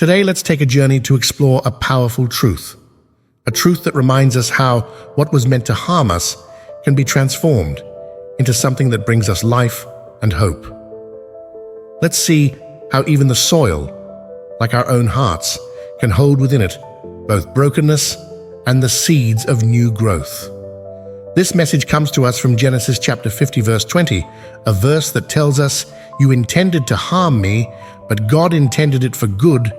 Today, let's take a journey to explore a powerful truth. A truth that reminds us how what was meant to harm us can be transformed into something that brings us life and hope. Let's see how even the soil, like our own hearts, can hold within it both brokenness and the seeds of new growth. This message comes to us from Genesis chapter 50, verse 20, a verse that tells us, "You intended to harm me, but God intended it for good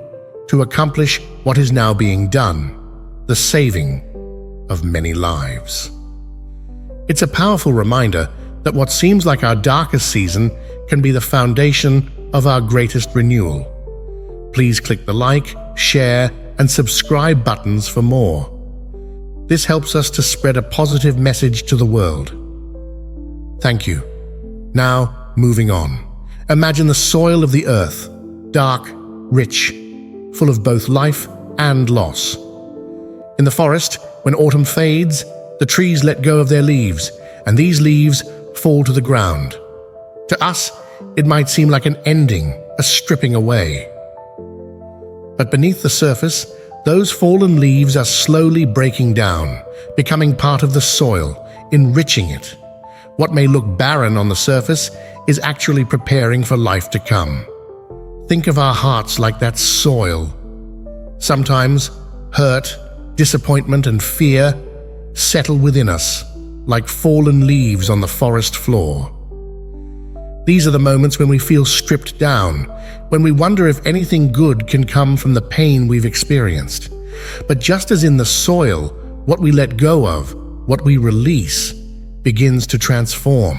to accomplish what is now being done, the saving of many lives." It's a powerful reminder that what seems like our darkest season can be the foundation of our greatest renewal. Please click the like, share, and subscribe buttons for more. This helps us to spread a positive message to the world. Thank you. Now, moving on. Imagine the soil of the earth, dark, rich, full of both life and loss. In the forest, when autumn fades, the trees let go of their leaves, and these leaves fall to the ground. To us, it might seem like an ending, a stripping away. But beneath the surface, those fallen leaves are slowly breaking down, becoming part of the soil, enriching it. What may look barren on the surface is actually preparing for life to come. Think of our hearts like that soil. Sometimes hurt, disappointment, and fear settle within us like fallen leaves on the forest floor. These are the moments when we feel stripped down, when we wonder if anything good can come from the pain we've experienced. But just as in the soil, what we let go of, what we release, begins to transform.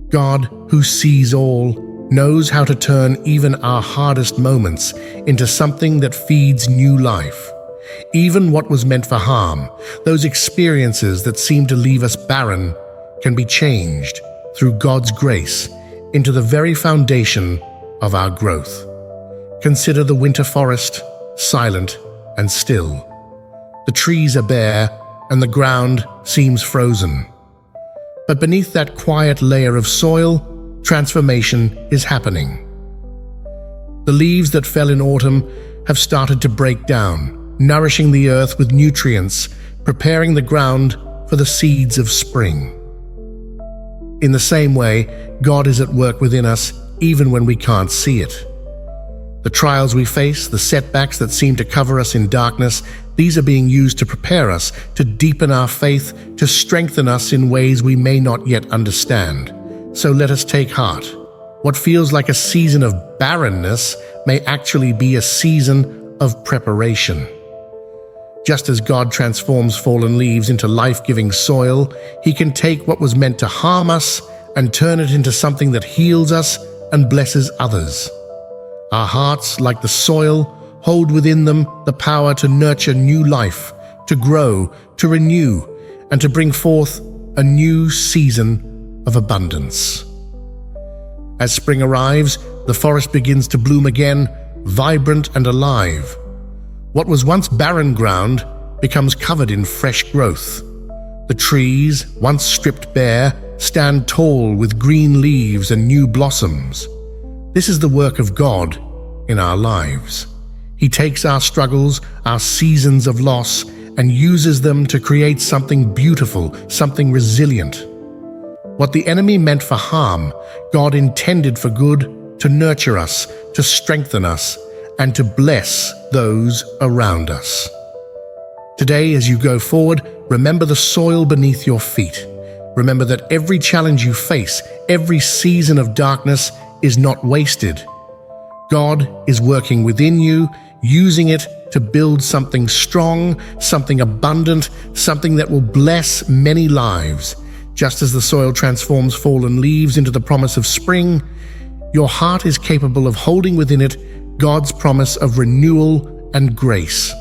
God, who sees all, knows how to turn even our hardest moments into something that feeds new life. Even what was meant for harm, those experiences that seem to leave us barren, can be changed through God's grace into the very foundation of our growth. Consider the winter forest, silent and still. The trees are bare and the ground seems frozen. But beneath that quiet layer of soil, transformation is happening. The leaves that fell in autumn have started to break down, nourishing the earth with nutrients, preparing the ground for the seeds of spring. In the same way, God is at work within us even when we can't see it. The trials we face, the setbacks that seem to cover us in darkness, these are being used to prepare us, to deepen our faith, to strengthen us in ways we may not yet understand. So let us take heart. What feels like a season of barrenness may actually be a season of preparation. Just as God transforms fallen leaves into life-giving soil, He can take what was meant to harm us and turn it into something that heals us and blesses others. Our hearts, like the soil, hold within them the power to nurture new life, to grow, to renew, and to bring forth a new season of abundance. As spring arrives, the forest begins to bloom again, vibrant and alive. What was once barren ground becomes covered in fresh growth. The trees, once stripped bare, stand tall with green leaves and new blossoms. This is the work of God in our lives. He takes our struggles, our seasons of loss, and uses them to create something beautiful, something resilient. What the enemy meant for harm, God intended for good, to nurture us, to strengthen us, and to bless those around us. Today, as you go forward, remember the soil beneath your feet. Remember that every challenge you face, every season of darkness is not wasted. God is working within you, using it to build something strong, something abundant, something that will bless many lives. Just as the soil transforms fallen leaves into the promise of spring, your heart is capable of holding within it God's promise of renewal and grace.